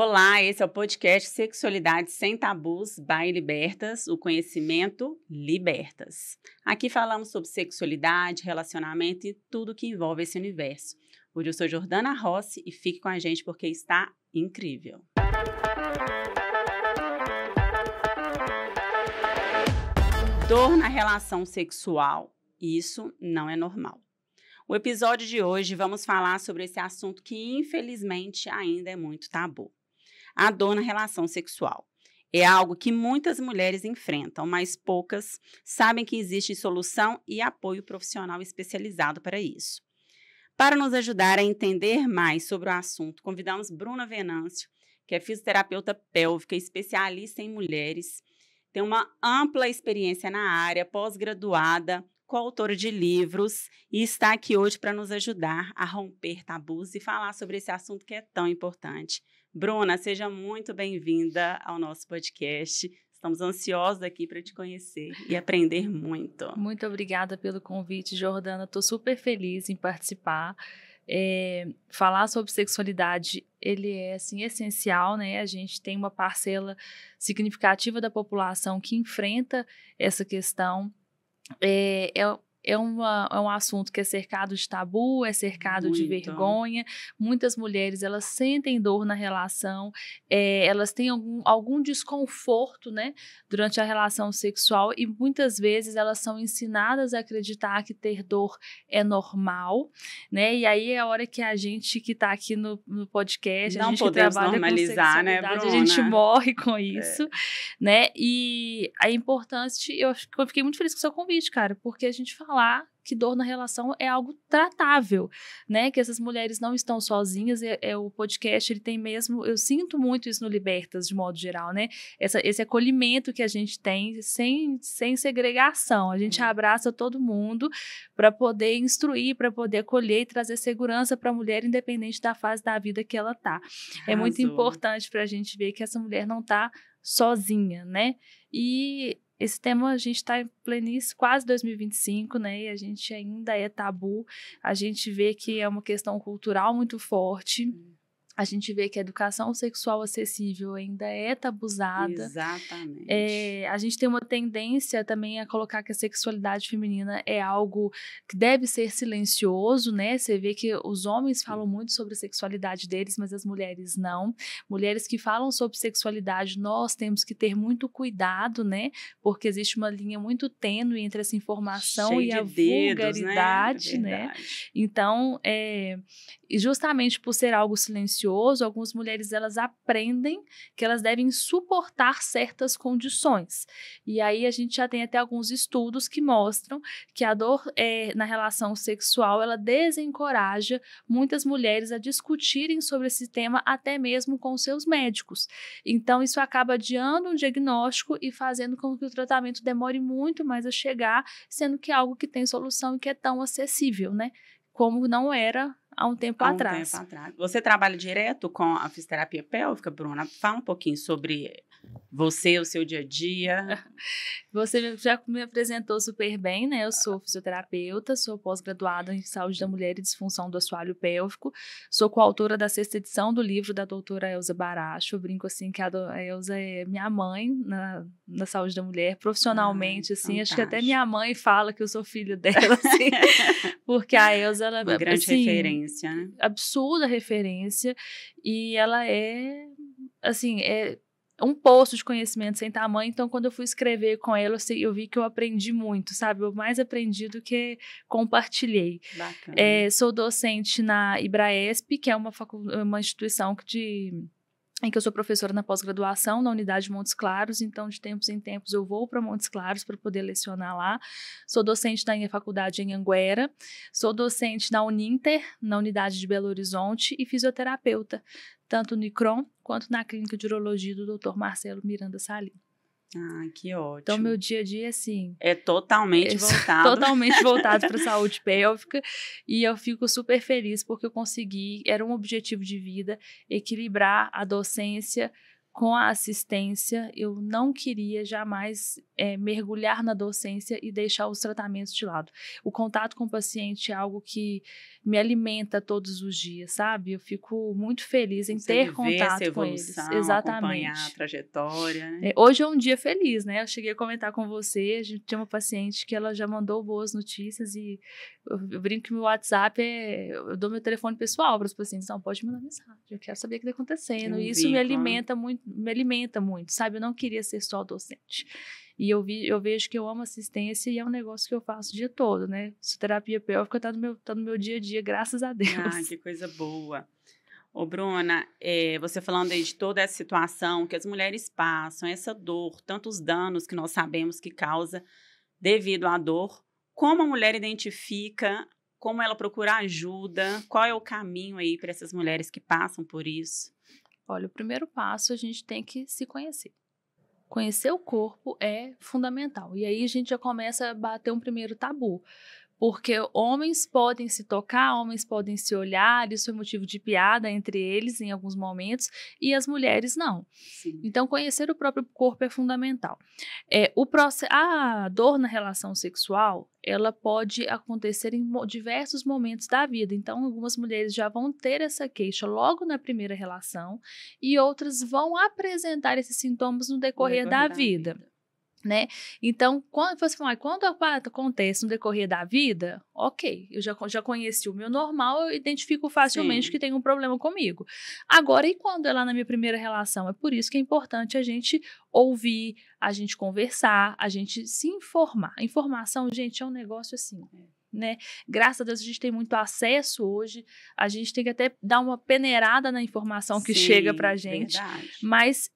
Olá, esse é o podcast Sexualidade Sem Tabus by Libertas, o conhecimento libertas. Aqui falamos sobre sexualidade, relacionamento e tudo que envolve esse universo. Hoje eu sou Jordana Rossi e fique com a gente porque está incrível. Dor na relação sexual, isso não é normal. O episódio de hoje vamos falar sobre esse assunto que infelizmente ainda é muito tabu. A dor na relação sexual. É algo que muitas mulheres enfrentam, mas poucas sabem que existe solução e apoio profissional especializado para isso. Para nos ajudar a entender mais sobre o assunto, convidamos Bruna Venâncio, que é fisioterapeuta pélvica, especialista em mulheres, tem uma ampla experiência na área, pós-graduada, coautora de livros e está aqui hoje para nos ajudar a romper tabus e falar sobre esse assunto que é tão importante. Bruna, seja muito bem-vinda ao nosso podcast. Estamos ansiosos aqui para te conhecer e aprender muito. Muito obrigada pelo convite, Jordana. Estou super feliz em participar. Falar sobre sexualidade, ele é assim, essencial, né? A gente tem uma parcela significativa da população que enfrenta essa questão. É um assunto que é cercado de tabu, é cercado de vergonha. Muitas mulheres, elas sentem dor na relação, elas têm algum desconforto, né, durante a relação sexual e muitas vezes elas são ensinadas a acreditar que ter dor é normal, né, e aí é a hora que a gente que está aqui no podcast, não a gente podemos que trabalha normalizar, com né, sexualidade, Bruna? a gente morre com isso, né, e é importante, eu fiquei muito feliz com o seu convite, cara, porque a gente falar que dor na relação é algo tratável, né? Que essas mulheres não estão sozinhas, o podcast, ele tem mesmo, eu sinto muito isso no Libertas, de modo geral, né? Esse acolhimento que a gente tem sem segregação, a gente abraça todo mundo para poder instruir, para poder acolher e trazer segurança para a mulher, independente da fase da vida que ela tá. É muito importante para a gente ver que essa mulher não tá sozinha, né? E esse tema a gente está em pleníssimo, quase 2025, né? E a gente ainda é tabu. A gente vê que é uma questão cultural muito forte. A gente vê que a educação sexual acessível ainda é tabuzada. Exatamente. A gente tem uma tendência também a colocar que a sexualidade feminina é algo que deve ser silencioso, né? Você vê que os homens falam muito sobre a sexualidade deles, mas as mulheres não. Mulheres que falam sobre sexualidade, nós temos que ter muito cuidado, né? Porque existe uma linha muito tênue entre essa informação e a vulgaridade, né? Então, justamente por ser algo silencioso, algumas mulheres elas aprendem que elas devem suportar certas condições. E aí a gente já tem até alguns estudos que mostram que a dor na relação sexual, ela desencoraja muitas mulheres a discutirem sobre esse tema até mesmo com seus médicos. Então isso acaba adiando um diagnóstico e fazendo com que o tratamento demore muito mais a chegar, sendo que é algo que tem solução e que é tão acessível, né? Como não era há um tempo atrás. Você trabalha direto com a fisioterapia pélvica, Bruna? Fala um pouquinho sobre você, o seu dia a dia. Você já me apresentou super bem, né? Eu sou fisioterapeuta, sou pós-graduada em saúde da mulher e disfunção do assoalho pélvico, sou coautora da 6ª edição do livro da doutora Elza Baracho. Eu brinco assim que a Elza é minha mãe na saúde da mulher, profissionalmente, assim, fantástico. Acho que até minha mãe fala que eu sou filho dela, assim, porque a Elza, ela uma grande assim, referência, né? Absurda referência, e ela assim, um poço de conhecimento sem tamanho. Então, quando eu fui escrever com ela, eu vi que eu aprendi muito, sabe? Eu mais aprendi do que compartilhei. Bacana. Sou docente na IBRAESP, que é uma instituição em que eu sou professora na pós-graduação, na unidade de Montes Claros, então de tempos em tempos eu vou para Montes Claros para poder lecionar lá. Sou docente da minha faculdade em Anguera, sou docente na Uninter, na unidade de Belo Horizonte, e fisioterapeuta, tanto no ICROM quanto na clínica de urologia do Dr. Marcelo Miranda Salim. Ah, que ótimo. Então, meu dia a dia, assim... é totalmente voltado. Totalmente voltado para a saúde pélvica. E eu fico super feliz porque eu consegui, era um objetivo de vida, equilibrar a docência com a assistência, eu não queria jamais mergulhar na docência e deixar os tratamentos de lado. O contato com o paciente é algo que me alimenta todos os dias, sabe? Eu fico muito feliz em ter contato com eles. Exatamente. Acompanhar a trajetória. Hoje é um dia feliz, né? Eu cheguei a comentar com você, a gente tem uma paciente que ela já mandou boas notícias e eu brinco que meu WhatsApp eu dou meu telefone pessoal para os pacientes, não, pode mandar mensagem, eu quero saber o que está acontecendo. E isso me alimenta muito, sabe? Eu não queria ser só docente. E eu vejo que eu amo assistência e é um negócio que eu faço o dia todo, né? Terapia pélvica tá no meu dia a dia, graças a Deus. Ah, que coisa boa. Ô, Bruna, você falando aí de toda essa situação que as mulheres passam, essa dor, tantos danos que nós sabemos que causa devido à dor, como a mulher identifica, como ela procura ajuda, qual é o caminho aí para essas mulheres que passam por isso? Olha, o primeiro passo a gente tem que se conhecer. Conhecer o corpo é fundamental. E aí a gente já começa a bater um primeiro tabu. Porque homens podem se tocar, homens podem se olhar, isso é motivo de piada entre eles em alguns momentos, e as mulheres não. Sim. Então, conhecer o próprio corpo é fundamental. A dor na relação sexual, ela pode acontecer em diversos momentos da vida. Então, algumas mulheres já vão ter essa queixa logo na primeira relação e outras vão apresentar esses sintomas no decorrer da vida. Né? Então, quando acontece no decorrer da vida, ok, eu já conheci o meu normal, eu identifico facilmente que tem um problema comigo. Agora, e quando é lá na minha primeira relação? É por isso que é importante a gente ouvir, a gente conversar, a gente se informar. A informação, gente, é um negócio assim, né? Graças a Deus a gente tem muito acesso hoje, a gente tem que até dar uma peneirada na informação que chega pra gente, mas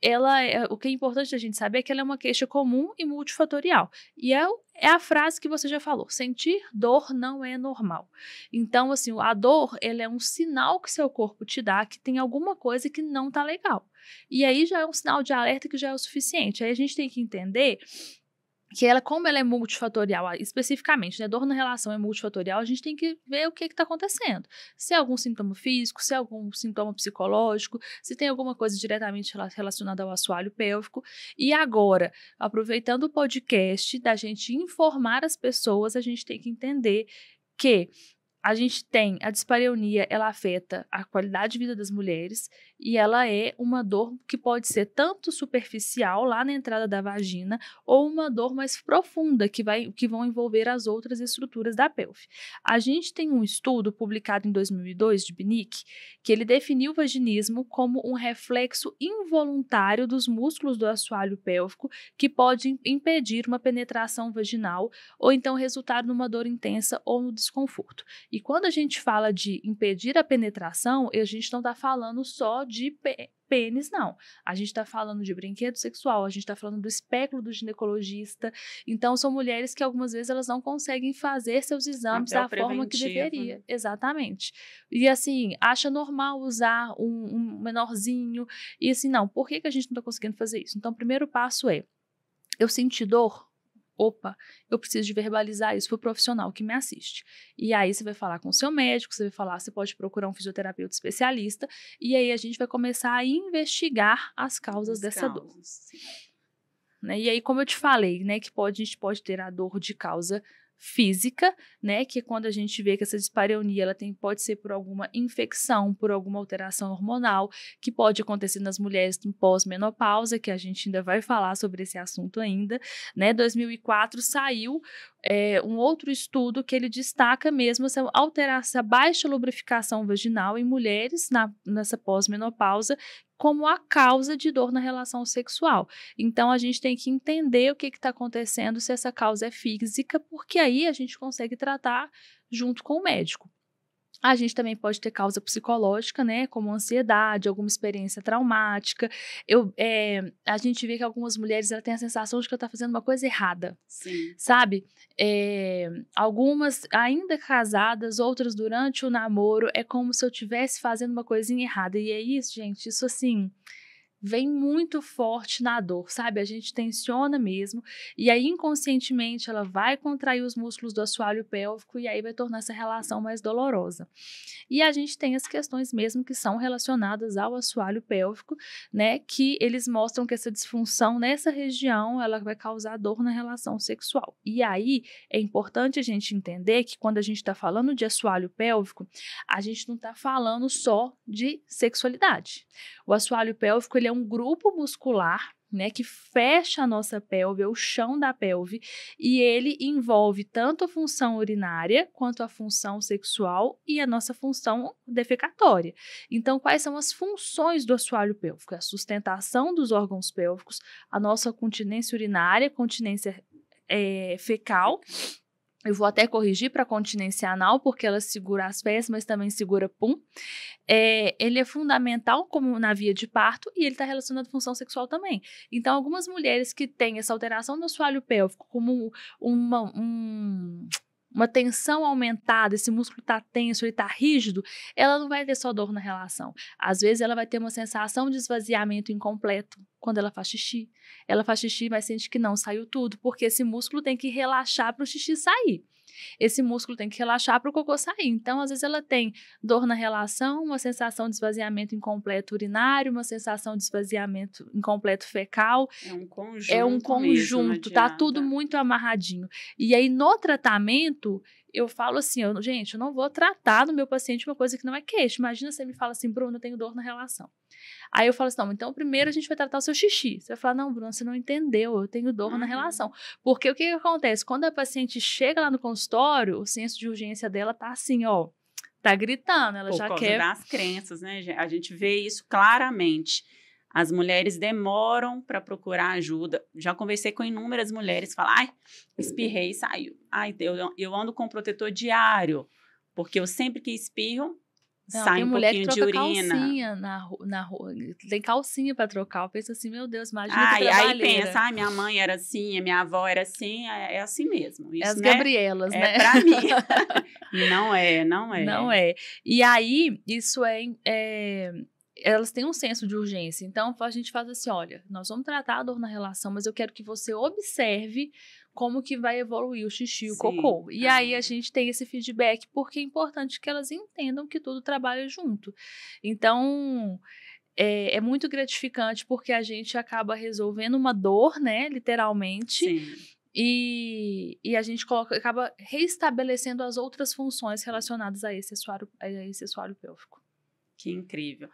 o que é importante a gente saber é que ela é uma queixa comum e multifatorial, e é a frase que você já falou, sentir dor não é normal. Então, assim, a dor, ela é um sinal que seu corpo te dá que tem alguma coisa que não tá legal, e aí já é um sinal de alerta que já é o suficiente. Aí a gente tem que entender que como ela é multifatorial, especificamente, né, dor na relação é multifatorial, a gente tem que ver o que está acontecendo. Se é algum sintoma físico, se é algum sintoma psicológico, se tem alguma coisa diretamente relacionada ao assoalho pélvico. E agora, aproveitando o podcast, da gente informar as pessoas, a gente tem que entender que a gente tem a dispareunia, ela afeta a qualidade de vida das mulheres e ela é uma dor que pode ser tanto superficial, lá na entrada da vagina, ou uma dor mais profunda, que vão envolver as outras estruturas da pelve. A gente tem um estudo publicado em 2002, de Binick, que ele definiu o vaginismo como um reflexo involuntário dos músculos do assoalho pélvico que pode impedir uma penetração vaginal ou então resultar numa dor intensa ou no desconforto. E quando a gente fala de impedir a penetração, a gente não está falando só de pênis, não. A gente está falando de brinquedo sexual, a gente está falando do espéculo do ginecologista. Então, são mulheres que algumas vezes elas não conseguem fazer seus exames da forma que deveria. Exatamente. E assim, acha normal usar um menorzinho. E assim, não, por que a gente não está conseguindo fazer isso? Então, o primeiro passo é, eu senti dor? Opa, eu preciso de verbalizar isso para o profissional que me assiste. E aí você vai falar com o seu médico, você pode procurar um fisioterapeuta especialista, e aí a gente vai começar a investigar as causas dessa dor. Né? E aí, como eu te falei, né, que a gente pode ter a dor de causa física, né, que é quando a gente vê que essa dispareunia pode ser por alguma infecção, por alguma alteração hormonal, que pode acontecer nas mulheres no pós-menopausa, que a gente ainda vai falar sobre esse assunto ainda, né. 2004 saiu um outro estudo que ele destaca mesmo essa alteração, baixa lubrificação vaginal em mulheres nessa pós-menopausa, como a causa de dor na relação sexual. Então, a gente tem que entender o que está acontecendo, se essa causa é física, porque aí a gente consegue tratar junto com o médico. A gente também pode ter causa psicológica, né, como ansiedade, alguma experiência traumática. A gente vê que algumas mulheres têm a sensação de que ela está fazendo uma coisa errada. Sim. Sabe? Algumas ainda casadas, outras durante o namoro, é como se eu estivesse fazendo uma coisinha errada. E é isso, gente, isso assim, vem muito forte na dor, sabe? A gente tensiona mesmo, e aí inconscientemente ela vai contrair os músculos do assoalho pélvico e aí vai tornar essa relação mais dolorosa. E a gente tem as questões mesmo que são relacionadas ao assoalho pélvico, né? Que eles mostram que essa disfunção nessa região, ela vai causar dor na relação sexual. E aí é importante a gente entender que quando a gente está falando de assoalho pélvico, a gente não está falando só de sexualidade. O assoalho pélvico, ele é um grupo muscular, né, que fecha a nossa pelve, o chão da pelve, e ele envolve tanto a função urinária quanto a função sexual e a nossa função defecatória. Então, quais são as funções do assoalho pélvico? A sustentação dos órgãos pélvicos, a nossa continência urinária, continência fecal. Eu vou até corrigir para continência anal, porque ela segura as fezes, mas também segura pum. Ele é fundamental como na via de parto e ele está relacionado à função sexual também. Então, algumas mulheres que têm essa alteração no assoalho pélvico, como uma tensão aumentada, esse músculo está tenso, ele está rígido, ela não vai ter só dor na relação. Às vezes, ela vai ter uma sensação de esvaziamento incompleto quando ela faz xixi. Ela faz xixi, mas sente que não saiu tudo, porque esse músculo tem que relaxar para o xixi sair. Esse músculo tem que relaxar para o cocô sair. Então, às vezes, ela tem dor na relação, uma sensação de esvaziamento incompleto urinário, uma sensação de esvaziamento incompleto fecal. É um conjunto mesmo, tá tudo muito amarradinho. E aí, no tratamento, eu falo assim, gente, eu não vou tratar no meu paciente uma coisa que não é queixa. Imagina você me fala assim, Bruna, eu tenho dor na relação. Aí eu falo assim, não, então primeiro a gente vai tratar o seu xixi. Você vai falar, não, Bruna, você não entendeu, eu tenho dor na relação. Porque o que acontece? Quando a paciente chega lá no consultório, o senso de urgência dela tá assim, tá gritando, ela já quer... Por causa das crenças, né? A gente vê isso claramente. As mulheres demoram para procurar ajuda. Já conversei com inúmeras mulheres, falam, ai, espirrei e saiu. Ai, eu ando com protetor diário, porque eu sempre que espirro, sai um pouquinho de urina. Calcinha na rua, tem calcinha para trocar. Eu penso assim, meu Deus, imagina que trabalheira. Aí pensa, minha mãe era assim, a minha avó era assim, é assim mesmo. Isso, as Gabrielas, né? É pra mim. Não é. Não é. E aí, isso elas têm um senso de urgência. Então, a gente faz assim, olha, nós vamos tratar a dor na relação, mas eu quero que você observe como que vai evoluir o xixi e o cocô. E aí a gente tem esse feedback, porque é importante que elas entendam que tudo trabalha junto. Então, é muito gratificante, porque a gente acaba resolvendo uma dor, né, literalmente. Sim. E a gente acaba reestabelecendo as outras funções relacionadas a esse assoalho pélvico. Que incrível.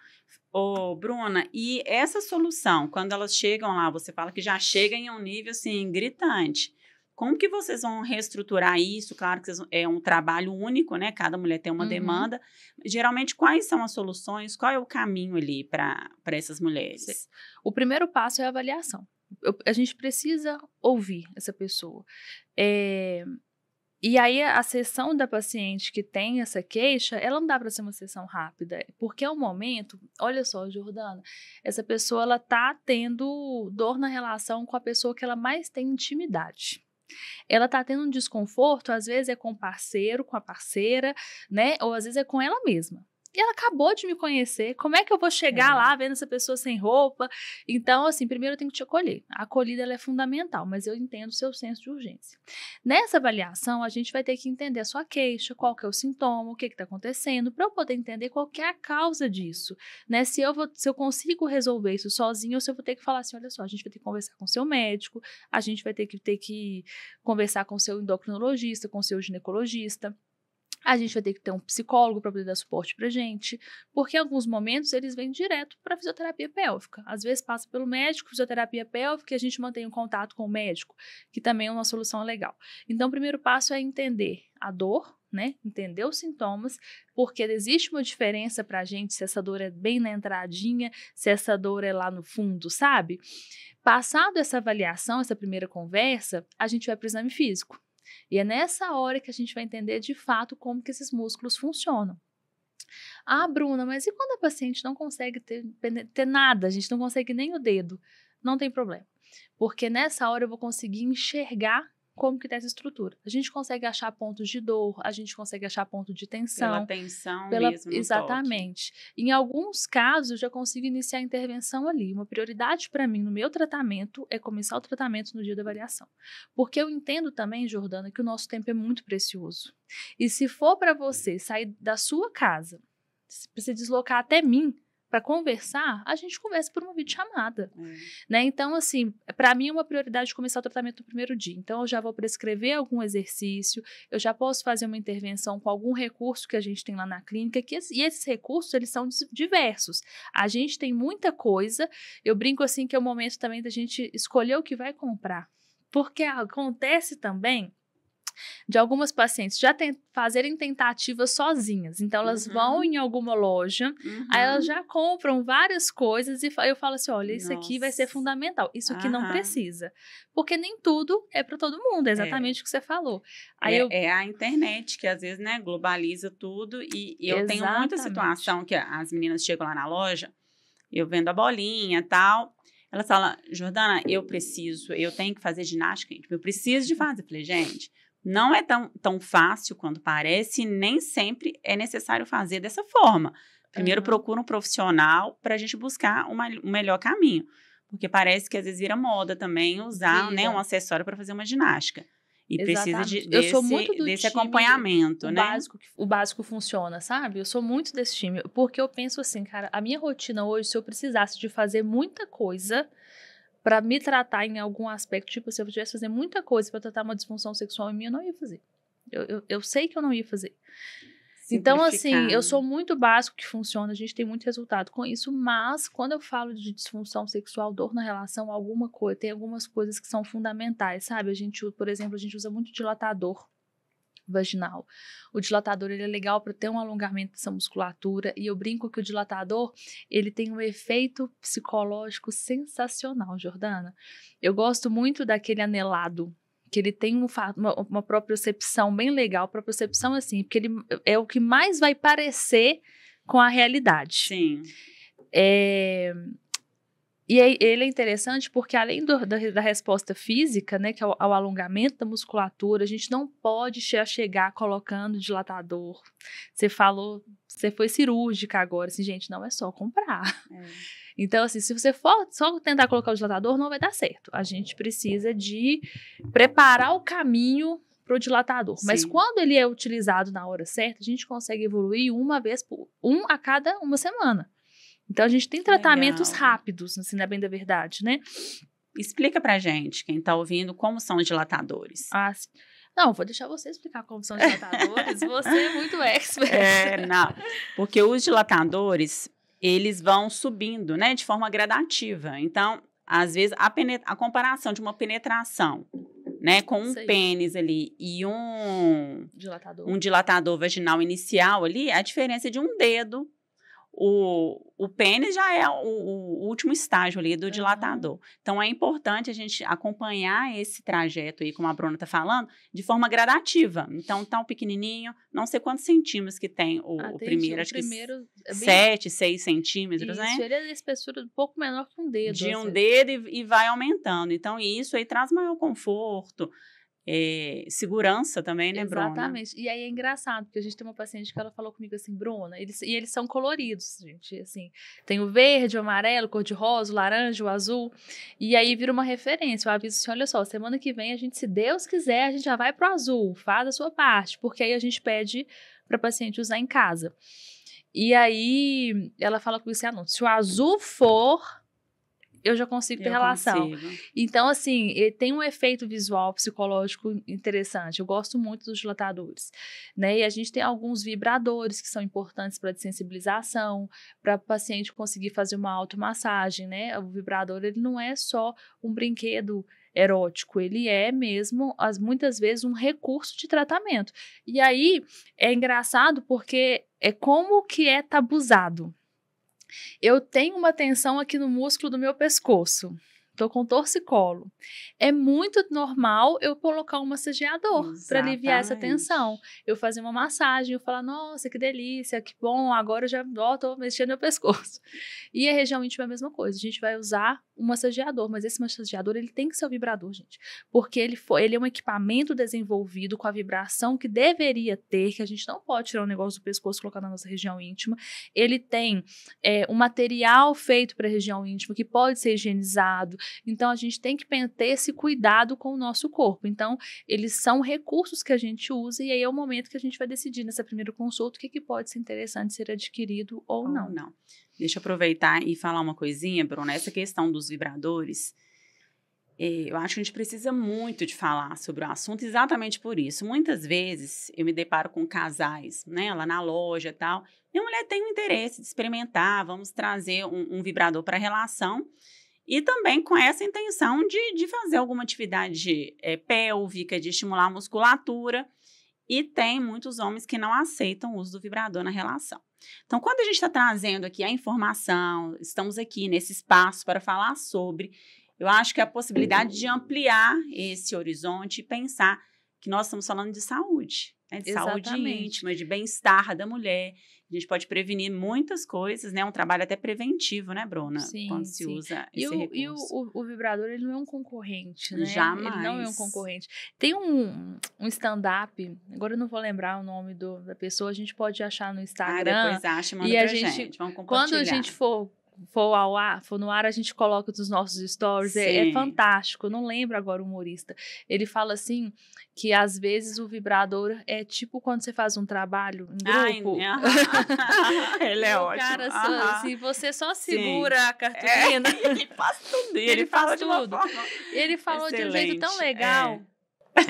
Bruna, e essa solução, quando elas chegam lá, você fala que já chega em um nível, assim, gritante. Como que vocês vão reestruturar isso? Claro que é um trabalho único, né? Cada mulher tem uma demanda. Geralmente, quais são as soluções? Qual é o caminho ali para essas mulheres? Sim. O primeiro passo é a avaliação. A gente precisa ouvir essa pessoa. E aí, a sessão da paciente que tem essa queixa, ela não dá para ser uma sessão rápida, porque é um momento, olha só, Jordana, essa pessoa, ela tá tendo dor na relação com a pessoa que ela mais tem intimidade. Ela tá tendo um desconforto, às vezes é com o parceiro, com a parceira, né? Ou às vezes é com ela mesma. E ela acabou de me conhecer, como é que eu vou chegar lá vendo essa pessoa sem roupa? Então, assim, primeiro eu tenho que te acolher. A acolhida, ela é fundamental, mas eu entendo o seu senso de urgência. Nessa avaliação, a gente vai ter que entender a sua queixa, qual que é o sintoma, o que está acontecendo, para eu poder entender qual que é a causa disso, né? Se eu consigo resolver isso sozinho, ou se eu vou ter que falar assim, olha só, a gente vai ter que conversar com o seu médico, a gente vai ter que conversar com o seu endocrinologista, com o seu ginecologista. A gente vai ter que ter um psicólogo para poder dar suporte pra gente, porque em alguns momentos eles vêm direto para fisioterapia pélvica. Às vezes passa pelo médico, fisioterapia pélvica, e a gente mantém um contato com o médico, que também é uma solução legal. Então, o primeiro passo é entender a dor, né? Entender os sintomas, porque existe uma diferença pra gente se essa dor é bem na entradinha, se essa dor é lá no fundo, sabe? Passado essa avaliação, essa primeira conversa, a gente vai pro exame físico. E é nessa hora que a gente vai entender de fato como que esses músculos funcionam. Ah, Bruna, mas e quando a paciente não consegue ter nada, a gente não consegue nem o dedo? Não tem problema, porque nessa hora eu vou conseguir enxergar como que tá essa estrutura. A gente consegue achar pontos de dor, a gente consegue achar ponto de tensão. Pela tensão mesmo no exatamente. toque. Em alguns casos, eu já consigo iniciar a intervenção ali. Uma prioridade para mim no meu tratamento é começar o tratamento no dia da avaliação. Porque eu entendo também, Jordana, que o nosso tempo é muito precioso. E se for para você sair da sua casa, para se deslocar até mim, para conversar, a gente conversa por uma videochamada, né? Então, assim, para mim é uma prioridade começar o tratamento no primeiro dia. Então, eu já vou prescrever algum exercício, eu já posso fazer uma intervenção com algum recurso que a gente tem lá na clínica, e esses recursos, eles são diversos. A gente tem muita coisa, eu brinco assim que é o momento também da gente escolher o que vai comprar, porque acontece também de algumas pacientes já fazerem tentativas sozinhas. Então, elas vão em alguma loja, aí elas já compram várias coisas e eu falo assim, olha, isso aqui vai ser fundamental. Isso aqui não precisa. Porque nem tudo é para todo mundo, é exatamente o que você falou. Aí é a internet que às vezes, né, globaliza tudo e eu tenho muita situação que as meninas chegam lá na loja, eu vendo a bolinha e tal, elas falam, Jordana, eu tenho que fazer ginástica, eu preciso de fazer. Eu falei, gente, não é tão fácil quanto parece e nem sempre é necessário fazer dessa forma. Primeiro, procura um profissional para a gente buscar um melhor caminho. Porque parece que às vezes vira moda também usar, né, um acessório para fazer uma ginástica. E precisa desse acompanhamento, né? O básico funciona, sabe? Eu sou muito desse time. Porque eu penso assim, cara, a minha rotina hoje, se eu precisasse de fazer muita coisa para me tratar em algum aspecto, tipo, se eu tivesse que fazer muita coisa para tratar uma disfunção sexual em mim, eu não ia fazer. Eu sei que eu não ia fazer. Então, assim, eu sou muito básico que funciona, a gente tem muito resultado com isso, mas quando eu falo de disfunção sexual, dor na relação, alguma coisa, tem algumas coisas que são fundamentais, sabe? Por exemplo, a gente usa muito dilatador vaginal. O dilatador, ele é legal para ter um alongamento dessa musculatura, e eu brinco que o dilatador, ele tem um efeito psicológico sensacional, Jordana. Eu gosto muito daquele anelado, que ele tem uma propriocepção bem legal, propriocepção assim, porque ele é o que mais vai parecer com a realidade. Sim. E ele é interessante porque, além da resposta física, né, que é ao alongamento da musculatura, a gente não pode chegar colocando dilatador. Você foi cirúrgica agora, assim, gente, não é só comprar. Então, assim, se você for só tentar colocar o dilatador, não vai dar certo. A gente precisa de preparar o caminho para o dilatador. Sim. Mas quando ele é utilizado na hora certa, a gente consegue evoluir a cada uma semana. Então, a gente tem tratamentos rápidos, assim, na bem da verdade, né? Explica pra gente, quem tá ouvindo, como são os dilatadores. Sim. Não, vou deixar você explicar como são os dilatadores. Você é muito expert. Não, porque os dilatadores, eles vão subindo, né, de forma gradativa. Então, às vezes, a comparação de uma penetração, né, com um pênis ali e um dilatador vaginal inicial ali, a diferença é de um dedo. O pênis já é o último estágio ali do dilatador. Então, é importante a gente acompanhar esse trajeto aí, como a Bruna está falando, de forma gradativa. Então, tá um pequenininho, não sei quantos centímetros que tem o primeiro, acho que 7, 6 centímetros, né? Isso, ele é de espessura um pouco menor que um dedo. De um dedo e vai aumentando. Então, isso aí traz maior conforto. Segurança também, né, Bruna? Exatamente. E aí é engraçado, porque a gente tem uma paciente que ela falou comigo assim, Bruna, eles são coloridos, gente, assim, tem o verde, o amarelo, o cor-de-rosa, o laranja, o azul, e aí vira uma referência, eu aviso assim, olha só, semana que vem a gente, se Deus quiser, a gente já vai pro azul, faz a sua parte, porque aí a gente pede pra paciente usar em casa. E aí ela fala comigo assim, se o azul for, eu já consigo ter relação. Então, assim, tem um efeito visual, psicológico interessante. Eu gosto muito dos dilatadores, né? E a gente tem alguns vibradores que são importantes para desensibilização, para o paciente conseguir fazer uma automassagem, né? O vibrador, ele não é só um brinquedo erótico, ele é mesmo, muitas vezes, um recurso de tratamento. E aí, é engraçado porque é como que é tabuzado. Eu tenho uma tensão aqui no músculo do meu pescoço. tô com torcicolo. É muito normal eu colocar um massageador para aliviar essa tensão. Eu fazer uma massagem, eu falar, nossa, que delícia, que bom, agora eu já tô mexendo no pescoço. E a região íntima é a mesma coisa. A gente vai usar um massageador, mas esse massageador, ele tem que ser o vibrador, gente. Porque ele é um equipamento desenvolvido com a vibração que deveria ter, que a gente não pode tirar um negócio do pescoço e colocar na nossa região íntima. Ele tem um material feito para a região íntima que pode ser higienizado. Então, a gente tem que ter esse cuidado com o nosso corpo. Então, eles são recursos que a gente usa e aí é o momento que a gente vai decidir nessa primeira consulta o que pode ser interessante ser adquirido ou não. Deixa eu aproveitar e falar uma coisinha, Bruna. Essa questão dos vibradores, eu acho que a gente precisa muito de falar sobre o assunto exatamente por isso. Muitas vezes eu me deparo com casais, né, lá na loja e tal, e a mulher tem o interesse de experimentar, vamos trazer um vibrador para a relação, e também com essa intenção de fazer alguma atividade pélvica, de estimular a musculatura. E tem muitos homens que não aceitam o uso do vibrador na relação. Então, quando a gente está trazendo aqui a informação, estamos aqui nesse espaço para falar sobre, eu acho que a possibilidade de ampliar esse horizonte e pensar que nós estamos falando de saúde, né? De saúde íntima, de bem-estar da mulher. A gente pode prevenir muitas coisas, né? Um trabalho até preventivo, né, Bruna? Sim, quando se usa esse recurso. E o vibrador, ele não é um concorrente, né? Jamais. Ele não é um concorrente. Tem um stand-up, agora eu não vou lembrar o nome da pessoa, a gente pode achar no Instagram. Depois acha, manda pra gente. Vamos compartilhar. Quando a gente for no ar, a gente coloca nos nossos stories, é fantástico, eu não lembro agora o humorista, ele fala assim, que às vezes o vibrador é tipo quando você faz um trabalho em grupo. Ele é ótimo. Cara, assim, você só segura a cartolina. Ele faz tudo, ele fala de uma forma ele falou excelente. De um jeito tão legal.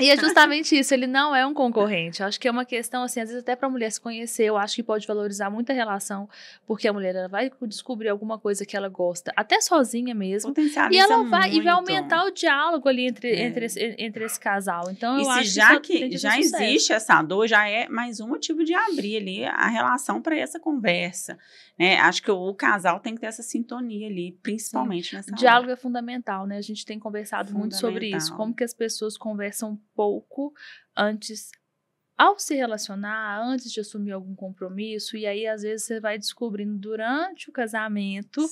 E é justamente isso, ele não é um concorrente. Eu acho que é uma questão, assim, às vezes até para a mulher se conhecer, eu acho que pode valorizar muito a relação, porque a mulher ela vai descobrir alguma coisa que ela gosta, até sozinha mesmo. E ela vai aumentar o diálogo ali entre esse casal. Então, eu acho que já existe essa dor, já é mais um motivo de abrir ali a relação para essa conversa. Né? Acho que o casal tem que ter essa sintonia ali, principalmente nessa hora. Diálogo é fundamental, né? A gente tem conversado muito sobre isso, como que as pessoas conversam pouco antes, ao se relacionar, antes de assumir algum compromisso, e aí às vezes você vai descobrindo durante o casamento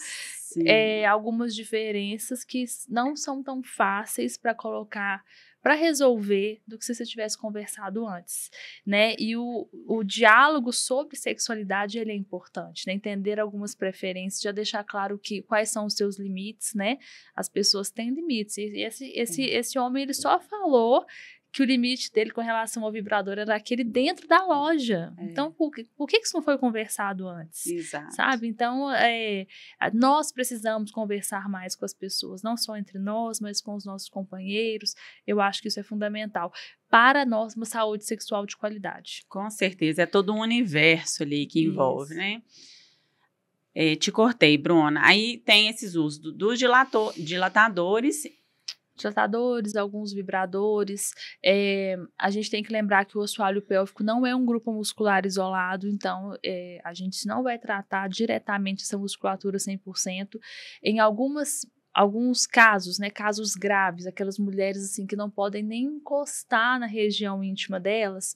algumas diferenças que não são tão fáceis para colocar, para resolver do que se você tivesse conversado antes, né? E o diálogo sobre sexualidade, ele é importante, né? Entender algumas preferências, já deixar claro quais são os seus limites, né? As pessoas têm limites, e esse homem, ele só falou que o limite dele com relação ao vibrador era aquele dentro da loja. Então, por que isso não foi conversado antes? Exato. Sabe? Então, nós precisamos conversar mais com as pessoas, não só entre nós, mas com os nossos companheiros. Eu acho que isso é fundamental para nós, uma saúde sexual de qualidade. Com certeza, é todo um universo ali que envolve, né? Te cortei, Bruna. Aí tem esses usos dos dilatadores, alguns vibradores. A gente tem que lembrar que o assoalho pélvico não é um grupo muscular isolado, então a gente não vai tratar diretamente essa musculatura 100%. Em alguns casos, né, casos graves, aquelas mulheres assim que não podem nem encostar na região íntima delas,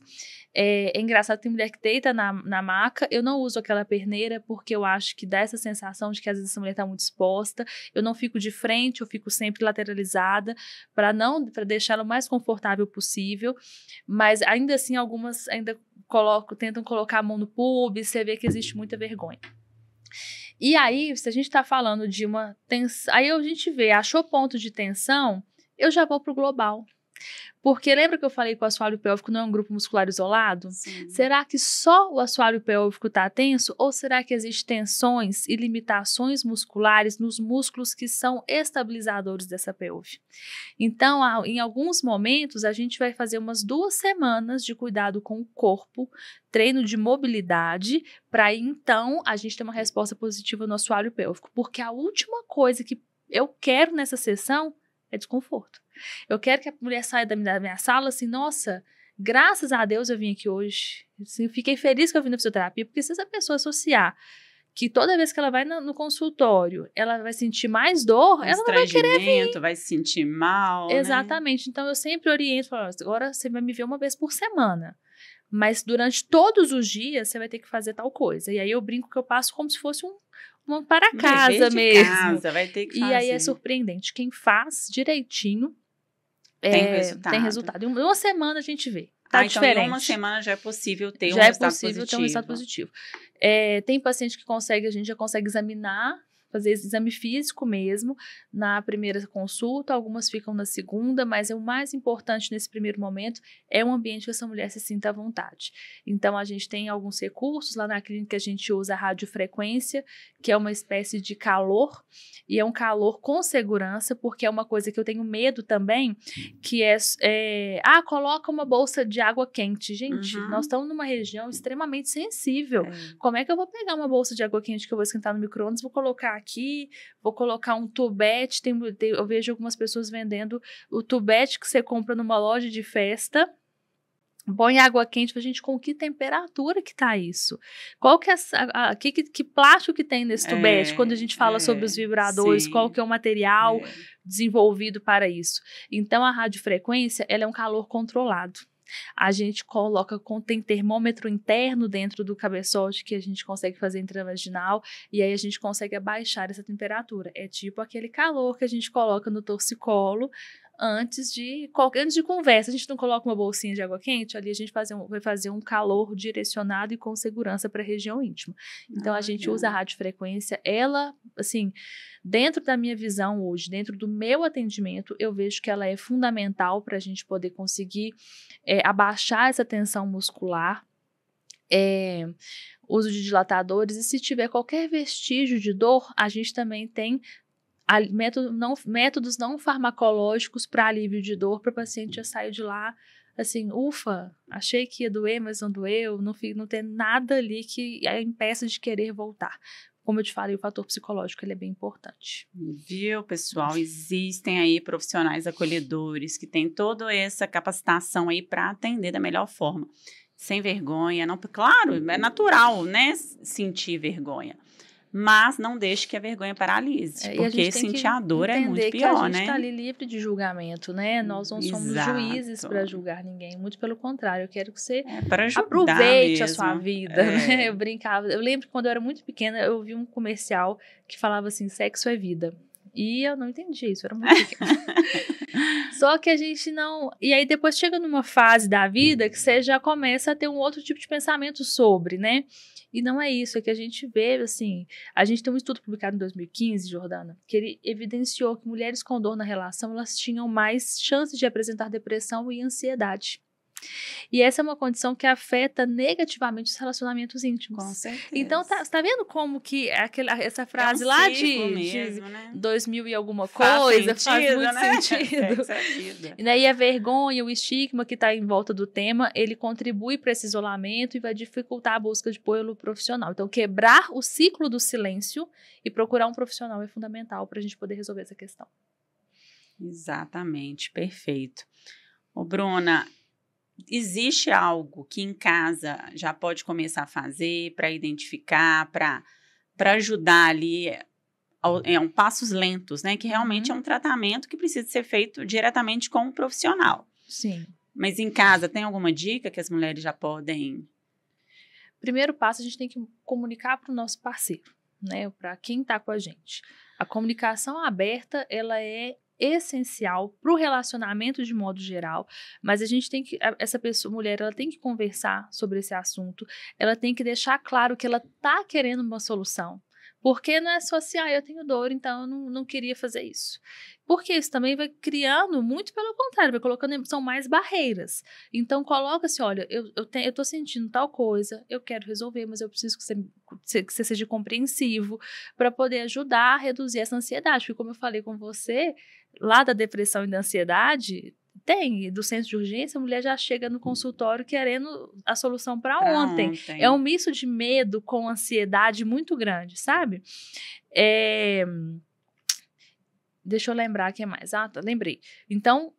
é engraçado, tem mulher que deita na maca, eu não uso aquela perneira porque eu acho que dá essa sensação de que às vezes essa mulher está muito exposta, eu não fico de frente, eu fico sempre lateralizada para deixar ela o mais confortável possível, mas ainda assim algumas ainda tentam colocar a mão no pubis, você vê que existe muita vergonha. E aí, se a gente está falando de uma tensão, aí a gente achou ponto de tensão, eu já vou para o global. Porque lembra que eu falei que o assoalho pélvico não é um grupo muscular isolado? Sim. Será que só o assoalho pélvico está tenso? Ou será que existem tensões e limitações musculares nos músculos que são estabilizadores dessa pelve? Então, em alguns momentos, a gente vai fazer umas 2 semanas de cuidado com o corpo, treino de mobilidade, para então a gente ter uma resposta positiva no assoalho pélvico. Porque a última coisa que eu quero nessa sessão é desconforto. Eu quero que a mulher saia da minha sala assim, nossa, graças a Deus eu vim aqui hoje. Assim, eu fiquei feliz que eu vim na fisioterapia, porque se essa pessoa associar que toda vez que ela vai no consultório, ela vai sentir mais dor, ela não vai querer vir. Vai se sentir mal, Exatamente. Né? Então, eu sempre oriento, falo, agora você vai me ver uma vez por semana. Mas durante todos os dias, você vai ter que fazer tal coisa. E aí, eu brinco que eu passo como se fosse um para casa mesmo. Casa, vai ter que fazer. E aí, é surpreendente. Quem faz direitinho tem resultado. Em uma semana, a gente vê. Tá diferente. Então, em uma semana já é possível ter um resultado positivo. Já é possível ter um resultado positivo. Tem paciente que a gente já consegue examinar, fazer exame físico mesmo, na primeira consulta, algumas ficam na segunda, mas o mais importante nesse primeiro momento é um ambiente que essa mulher se sinta à vontade. Então, a gente tem alguns recursos, lá na clínica a gente usa a radiofrequência, que é uma espécie de calor, e é um calor com segurança, porque é uma coisa que eu tenho medo também, que coloca uma bolsa de água quente. Gente, nós estamos numa região extremamente sensível. Como é que eu vou pegar uma bolsa de água quente que eu vou esquentar no micro-ondas, vou colocar aqui, vou colocar um tubete, eu vejo algumas pessoas vendendo o tubete que você compra numa loja de festa, põe água quente, gente, com que temperatura que tá isso? Qual que é que plástico que tem nesse tubete? Quando a gente fala sobre os vibradores, sim. Qual que é o material desenvolvido para isso? Então, a radiofrequência, ela é um calor controlado. A gente tem termômetro interno dentro do cabeçote que a gente consegue fazer intravaginal e aí a gente consegue abaixar essa temperatura. É tipo aquele calor que a gente coloca no torcicolo antes de conversa. A gente não coloca uma bolsinha de água quente, ali a gente vai fazer um calor direcionado e com segurança para a região íntima. Então, a gente usa a radiofrequência, ela, assim, dentro da minha visão hoje, dentro do meu atendimento, eu vejo que ela é fundamental para a gente poder conseguir abaixar essa tensão muscular, uso de dilatadores, e se tiver qualquer vestígio de dor, a gente também tem métodos não farmacológicos para alívio de dor, para o paciente já sair de lá assim, ufa, achei que ia doer, mas não doeu, não tem nada ali que a impeça de querer voltar. Como eu te falei, o fator psicológico ele é bem importante. Viu, pessoal? Existem aí profissionais acolhedores que têm toda essa capacitação aí para atender da melhor forma. Sem vergonha, não, claro, é natural, né, sentir vergonha. Mas não deixe que a vergonha paralise, porque sentir a dor é muito pior, né? A gente está ali livre de julgamento, né? Nós não somos juízes para julgar ninguém, muito pelo contrário, eu quero que você aproveite mesmo a sua vida, né? Eu brincava, eu lembro que quando eu era muito pequena, eu vi um comercial que falava assim, sexo é vida. E eu não entendi isso, eu era muito pequena. Só que a gente não... E aí depois chega numa fase da vida que você já começa a ter um outro tipo de pensamento sobre, né? E não é isso, é que a gente vê, assim... A gente tem um estudo publicado em 2015, Jordana, que ele evidenciou que mulheres com dor na relação, elas tinham mais chances de apresentar depressão e ansiedade. E essa é uma condição que afeta negativamente os relacionamentos íntimos. Com certeza. Então, tá vendo como que essa frase lá de né? 2000 e alguma coisa faz muito sentido. E a vergonha, o estigma que está em volta do tema, ele contribui para esse isolamento e vai dificultar a busca de apoio profissional. Então, quebrar o ciclo do silêncio e procurar um profissional é fundamental para a gente poder resolver essa questão. Exatamente, perfeito. Ô, Bruna, existe algo que em casa já pode começar a fazer para identificar, para ajudar ali, passos lentos, né? Que realmente é um tratamento que precisa ser feito diretamente com um profissional. Sim. Mas em casa, tem alguma dica que as mulheres já podem? Primeiro passo, a gente tem que comunicar para o nosso parceiro, né? Para quem está com a gente. A comunicação aberta, ela é essencial para o relacionamento de modo geral, mas a gente tem que, essa pessoa, mulher, ela tem que conversar sobre esse assunto, ela tem que deixar claro que ela tá querendo uma solução, porque não é só assim, eu tenho dor, então eu não queria fazer isso, porque isso também vai criando, muito pelo contrário, vai colocando, são mais barreiras, então coloca-se, olha, eu tô sentindo tal coisa, eu quero resolver, mas eu preciso que você seja compreensivo, para poder ajudar a reduzir essa ansiedade, porque como eu falei com você, lá da depressão e da ansiedade, do centro de urgência, a mulher já chega no consultório querendo a solução para ontem. É um misto de medo com ansiedade muito grande, sabe? Deixa eu lembrar o que mais. Lembrei. Então,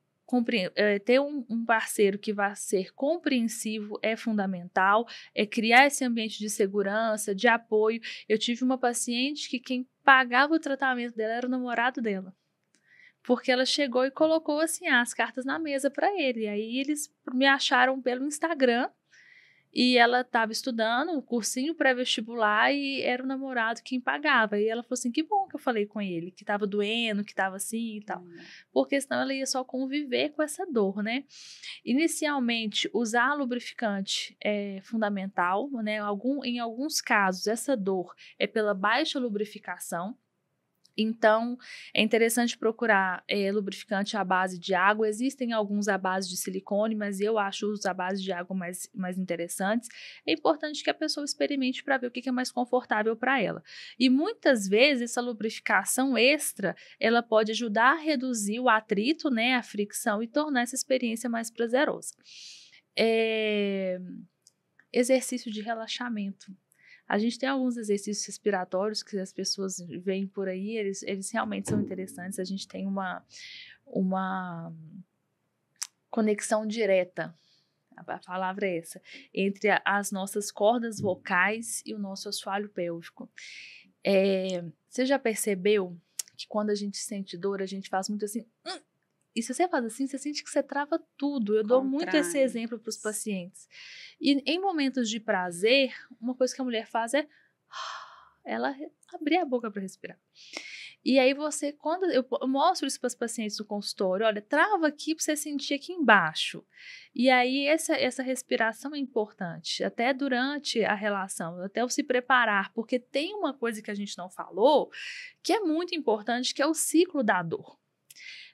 ter um parceiro que vai ser compreensivo é fundamental, é criar esse ambiente de segurança, de apoio. Eu tive uma paciente que quem pagava o tratamento dela era o namorado dela. Porque ela chegou e colocou assim as cartas na mesa para ele. E aí eles me acharam pelo Instagram e ela estava estudando o cursinho pré-vestibular e era o namorado quem pagava. E ela falou assim, que bom que eu falei com ele, que estava doendo, que estava assim e tal. Porque senão ela ia só conviver com essa dor, né? Inicialmente, usar lubrificante é fundamental, né? Em alguns casos, essa dor é pela baixa lubrificação. Então, é interessante procurar lubrificante à base de água. Existem alguns à base de silicone, mas eu acho os à base de água mais interessantes. É importante que a pessoa experimente para ver o que é mais confortável para ela. E muitas vezes, essa lubrificação extra, ela pode ajudar a reduzir o atrito, né, a fricção, e tornar essa experiência mais prazerosa. Exercício de relaxamento. A gente tem alguns exercícios respiratórios que as pessoas veem por aí, eles realmente são interessantes. A gente tem uma conexão direta, a palavra é essa, entre as nossas cordas vocais e o nosso assoalho pélvico. Você já percebeu que quando a gente sente dor, a gente faz muito assim... E se você faz assim, você sente que você trava tudo. Eu dou muito esse exemplo para os pacientes. E em momentos de prazer, uma coisa que a mulher faz é ela abrir a boca para respirar. E aí quando eu mostro isso para os pacientes no consultório, olha, trava aqui para você sentir aqui embaixo. E aí essa respiração é importante, até durante a relação, até o se preparar, porque tem uma coisa que a gente não falou, que é muito importante, que é o ciclo da dor.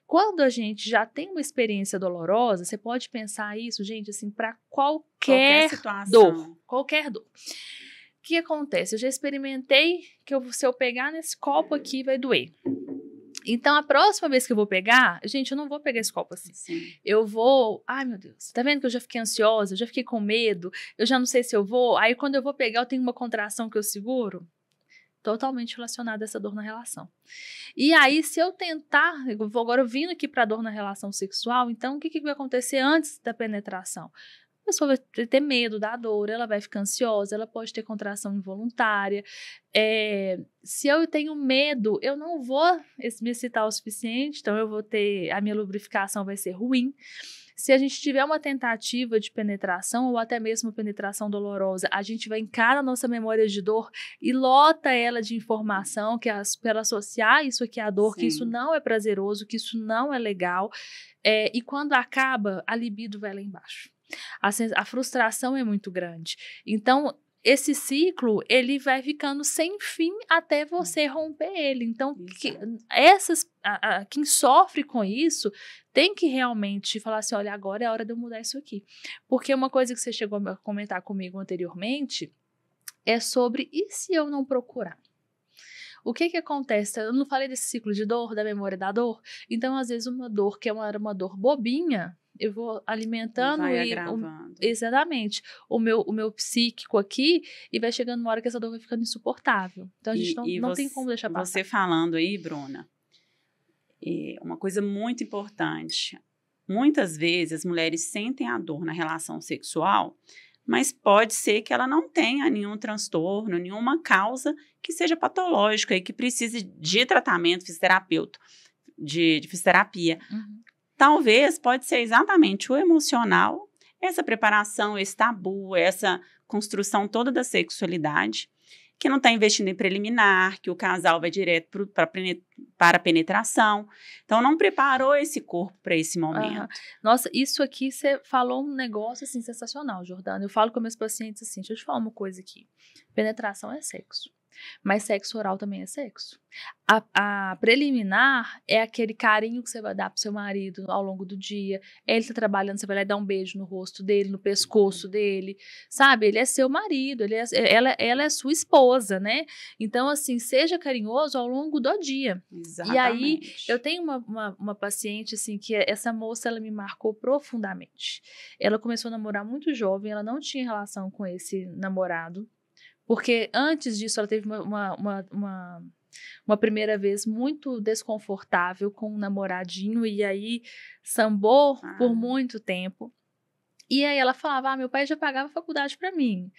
Quando a gente já tem uma experiência dolorosa, você pode pensar isso, gente, assim, para qualquer situação. Qualquer dor. O que acontece? Eu já experimentei que se eu pegar nesse copo aqui, vai doer. Então, a próxima vez que eu vou pegar, gente, eu não vou pegar esse copo assim. Sim. Eu vou... Ai, meu Deus. Tá vendo que eu já fiquei ansiosa? Eu já fiquei com medo? Eu já não sei se eu vou. Aí, quando eu vou pegar, eu tenho uma contração que eu seguro. Totalmente relacionada a essa dor na relação. E aí, se eu tentar, agora vindo aqui para a dor na relação sexual, então o que vai acontecer antes da penetração? A pessoa vai ter medo da dor, ela vai ficar ansiosa, ela pode ter contração involuntária. Se eu tenho medo, eu não vou me excitar o suficiente, então a minha lubrificação vai ser ruim. Se a gente tiver uma tentativa de penetração ou até mesmo penetração dolorosa, a gente vai encarar a nossa memória de dor e lota ela de informação para associar isso aqui à dor, Sim. que isso não é prazeroso, que isso não é legal. E quando acaba, a libido vai lá embaixo. A frustração é muito grande. Então, esse ciclo, ele vai ficando sem fim até você romper ele. Então, quem sofre com isso tem que realmente falar assim, olha, agora é a hora de eu mudar isso aqui. Porque uma coisa que você chegou a comentar comigo anteriormente é sobre, e se eu não procurar? O que acontece? Eu não falei desse ciclo de dor, da memória da dor? Então, às vezes, uma dor que era uma dor bobinha, eu vou alimentando exatamente o meu psíquico aqui e vai chegando uma hora que essa dor vai ficando insuportável. Então a gente não tem como deixar passar. Você falando aí, Bruna, uma coisa muito importante. Muitas vezes as mulheres sentem a dor na relação sexual, mas pode ser que ela não tenha nenhum transtorno, nenhuma causa que seja patológica e que precise de tratamento fisioterapeuta, de fisioterapia. Uhum. Talvez pode ser exatamente o emocional, essa preparação, esse tabu, essa construção toda da sexualidade, que não está investindo em preliminar, que o casal vai direto para a penetração. Então, não preparou esse corpo para esse momento. Uhum. Nossa, isso aqui você falou um negócio assim, sensacional, Jordana. Eu falo com meus pacientes assim, deixa eu te falar uma coisa aqui. Penetração é sexo. Mas sexo oral também é sexo. A preliminar é aquele carinho que você vai dar pro seu marido ao longo do dia. Ele tá trabalhando, você vai lá e dar um beijo no rosto dele, no pescoço dele, sabe? Ele é seu marido, ela é sua esposa, né? Então, assim, seja carinhoso ao longo do dia. Exatamente. E aí, eu tenho uma paciente, assim, que essa moça, ela me marcou profundamente. Ela começou a namorar muito jovem, ela não tinha relação com esse namorado. Porque antes disso ela teve uma Uma primeira vez muito desconfortável com um namoradinho, e aí sambou por muito tempo. E aí ela falava, meu pai já pagava faculdade pra mim,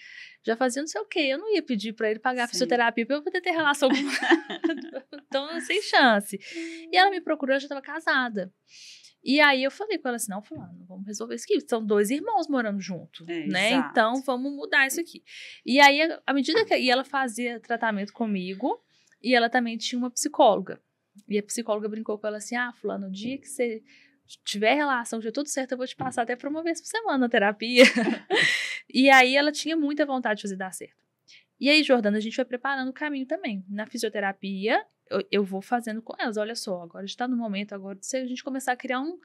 já fazia não sei o quê, eu não ia pedir pra ele pagar fisioterapia pra eu poder ter relação com então, sem chance. E ela me procurou, eu já tava casada. E aí eu falei com ela assim, não, fulano, vamos resolver isso aqui, são 2 irmãos morando junto, né, exato. Então vamos mudar isso aqui. E aí, à medida que e ela fazia tratamento comigo, e ela também tinha uma psicóloga, e a psicóloga brincou com ela assim, fulano, o dia que você tiver relação, já tudo certo, eu vou te passar até por uma vez por semana na terapia. E aí ela tinha muita vontade de fazer dar certo. E aí, Jordana, a gente vai preparando o caminho também. Na fisioterapia, eu vou fazendo com elas. Olha só, agora está no momento agora de a gente começar a criar um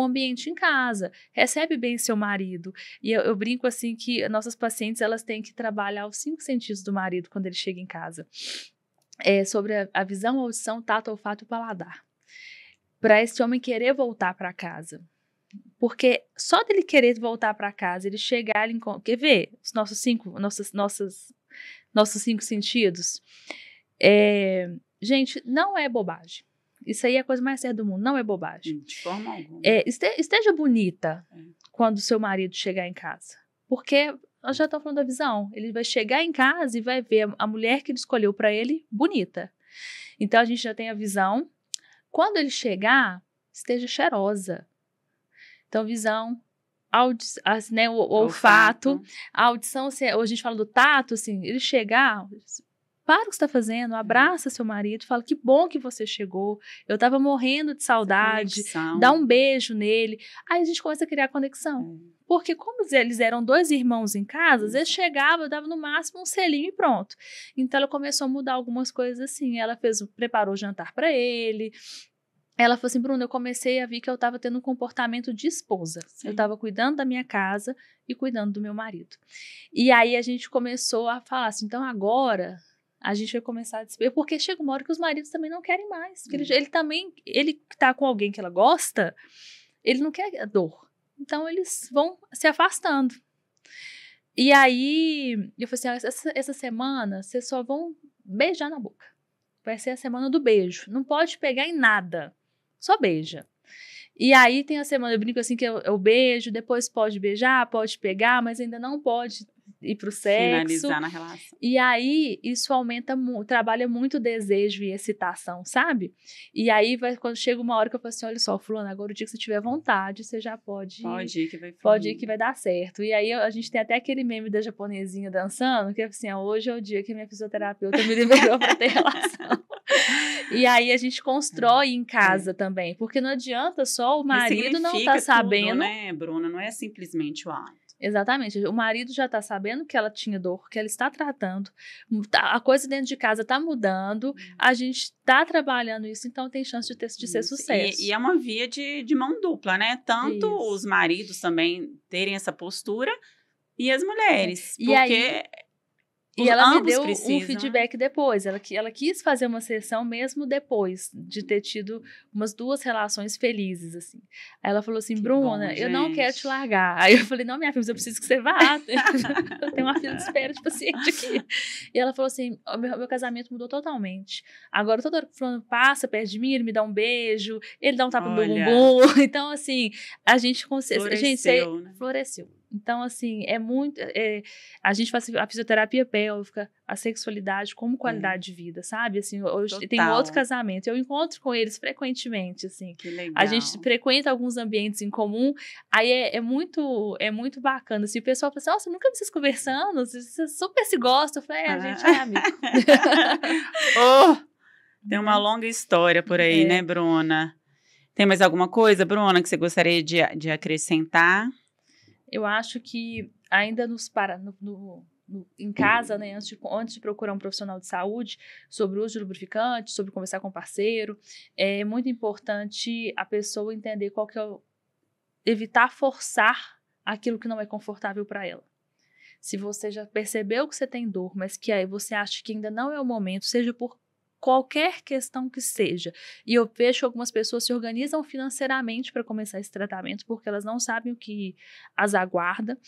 ambiente em casa. Recebe bem seu marido. E eu brinco assim que nossas pacientes, elas têm que trabalhar os 5 sentidos do marido quando ele chega em casa. Sobre a visão, a audição, tato, olfato e paladar. Para esse homem querer voltar para casa. Porque só dele querer voltar para casa, ele chegar, ele quer ver os nossos 5 sentidos? Gente, não é bobagem. Isso aí é a coisa mais séria do mundo, não é bobagem. De forma alguma. Esteja bonita quando seu marido chegar em casa. Porque nós já estamos falando da visão. Ele vai chegar em casa e vai ver a mulher que ele escolheu para ele bonita. Então a gente já tem a visão. Quando ele chegar, esteja cheirosa. Então, visão, né, o olfato, a audição, hoje a gente fala do tato, assim, ele chegar, para o que você está fazendo, abraça seu marido, fala que bom que você chegou, eu estava morrendo de saudade, dá um beijo nele, aí a gente começa a criar conexão. Porque como eles eram 2 irmãos em casa, às vezes chegava, dava no máximo um selinho e pronto. Então ela começou a mudar algumas coisas assim, ela preparou o jantar para ele. Ela falou assim, Bruna, eu comecei a ver que eu estava tendo um comportamento de esposa. Sim. Eu estava cuidando da minha casa e cuidando do meu marido. E aí a gente começou a falar assim, então agora a gente vai começar a despedir, porque chega uma hora que os maridos também não querem mais. Ele que está com alguém que ela gosta, ele não quer a dor. Então eles vão se afastando. E aí eu falei assim, essa semana vocês só vão beijar na boca. Vai ser a semana do beijo. Não pode pegar em nada. Só beija. E aí tem a semana, eu brinco assim, que é o beijo, depois pode beijar, pode pegar, mas ainda não pode ir pro sexo. Finalizar na relação. E aí isso trabalha muito o desejo e excitação, sabe? E aí quando chega uma hora que eu falo assim, olha só, fulano, agora o dia que você tiver vontade, você já pode ir que vai fluir. Pode ir que vai dar certo. E aí a gente tem até aquele meme da japonesinha dançando, que é assim, hoje é o dia que minha fisioterapeuta me liberou pra ter relação. E aí a gente constrói em casa também, porque não adianta só o marido não tá sabendo, tudo, né, Bruna? Não é simplesmente o ato. Exatamente, o marido já tá sabendo que ela tinha dor, que ela está tratando, a coisa dentro de casa tá mudando, a gente tá trabalhando isso, então tem chance de ser sucesso. E é uma via de mão dupla, né? Tanto os maridos também terem essa postura e as mulheres, porque... E ela me deu um feedback depois. Ela quis fazer uma sessão mesmo depois de ter tido umas 2 relações felizes, assim. Aí ela falou assim, Bruna, eu não quero te largar. Aí eu falei, não, minha filha, eu preciso que você vá. Eu tenho uma fila de espera de paciente aqui. E ela falou assim, meu casamento mudou totalmente. Agora, toda hora que o fulano passa perto de mim, ele me dá um beijo, ele dá um tapa no meu bumbum. Então, assim, a gente floresceu, né? Floresceu. Então, assim, a gente faz a fisioterapia pélvica, a sexualidade como qualidade de vida, sabe? Assim, hoje tem outro casamento, eu encontro com eles frequentemente, assim. Que legal. A gente frequenta alguns ambientes em comum, aí é muito bacana, assim, o pessoal fala assim, nossa, nunca vi vocês conversando, vocês super se gostam. Eu falei, a gente é amigo. Tem uma longa história por aí, né, Bruna? Tem mais alguma coisa, Bruna, que você gostaria de acrescentar? Eu acho que ainda em casa, né, antes de procurar um profissional de saúde, sobre o uso de lubrificante, sobre conversar com o parceiro, é muito importante a pessoa entender qual que é evitar forçar aquilo que não é confortável para ela. Se você já percebeu que você tem dor, mas que aí você acha que ainda não é o momento, seja por qualquer questão que seja. E eu vejo que algumas pessoas se organizam financeiramente para começar esse tratamento, porque elas não sabem o que as aguarda.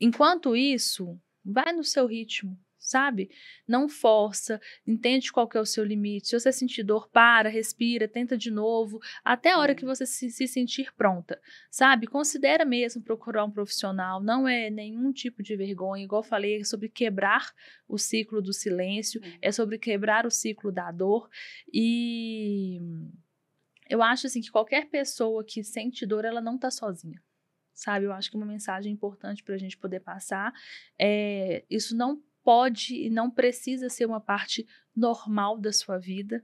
Enquanto isso, vai no seu ritmo, sabe? Não força, entende qual que é o seu limite. Se você sentir dor, para, respira, tenta de novo, até a hora que você se sentir pronta, sabe? Considera mesmo procurar um profissional, não é nenhum tipo de vergonha, igual eu falei, é sobre quebrar o ciclo do silêncio, é sobre quebrar o ciclo da dor, e eu acho assim que qualquer pessoa que sente dor, ela não tá sozinha, sabe? Eu acho que uma mensagem importante para a gente poder passar é: isso não pode e não precisa ser uma parte normal da sua vida.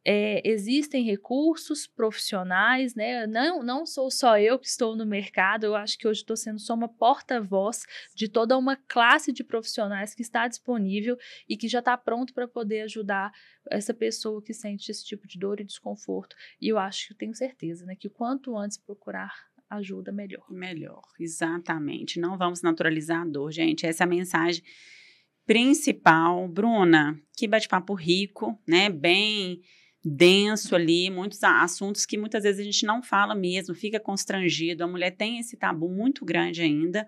Existem recursos profissionais, né? Não sou só eu que estou no mercado, eu acho que hoje estou sendo só uma porta-voz de toda uma classe de profissionais que está disponível e que já está pronto para poder ajudar essa pessoa que sente esse tipo de dor e desconforto. E eu acho que eu tenho certeza, né, que quanto antes procurar ajuda, melhor. Melhor, exatamente. Não vamos naturalizar a dor, gente. Essa é a mensagem principal. Bruna, que bate-papo rico, né? Bem denso ali, muitos assuntos que muitas vezes a gente não fala mesmo, fica constrangido. A mulher tem esse tabu muito grande ainda.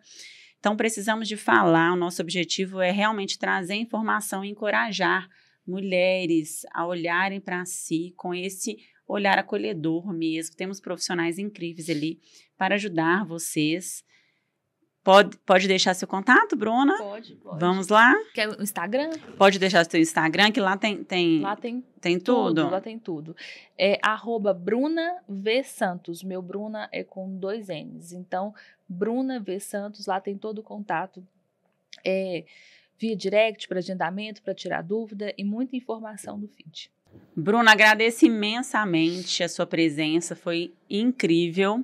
Então, precisamos de falar. O nosso objetivo é realmente trazer informação e encorajar mulheres a olharem para si com esse olhar acolhedor mesmo. Temos profissionais incríveis ali para ajudar vocês. Pode deixar seu contato, Bruna? Pode. Vamos lá? Quer o Instagram? Pode deixar seu Instagram, que lá tem tudo. Lá tem tudo. É @BrunaVSantos. Meu Bruna é com 2 N's. Então, Bruna V Santos, lá tem todo o contato. Via direct para agendamento, para tirar dúvida e muita informação no feed. Bruna, agradeço imensamente a sua presença, foi incrível.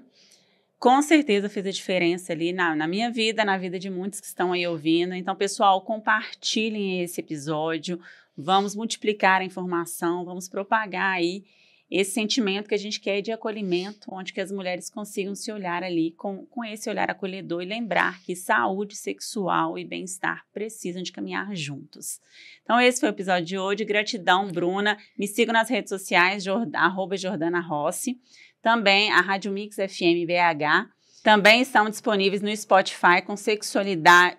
Com certeza fez a diferença ali na minha vida, na vida de muitos que estão aí ouvindo. Então, pessoal, compartilhem esse episódio, vamos multiplicar a informação, vamos propagar aí esse sentimento que a gente quer de acolhimento, onde que as mulheres consigam se olhar ali com esse olhar acolhedor e lembrar que saúde sexual e bem-estar precisam de caminhar juntos. Então, esse foi o episódio de hoje. Gratidão, Bruna. Me sigam nas redes sociais, @JordanaRossi. Também a Rádio Mix FM BH. Também estão disponíveis no Spotify com Sexualidade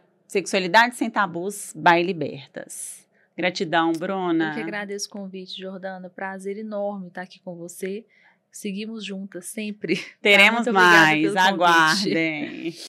Sem Tabus by Libertas. Gratidão, Bruna. Eu que agradeço o convite, Jordana. Prazer enorme estar aqui com você. Seguimos juntas sempre. Teremos mais. Aguardem.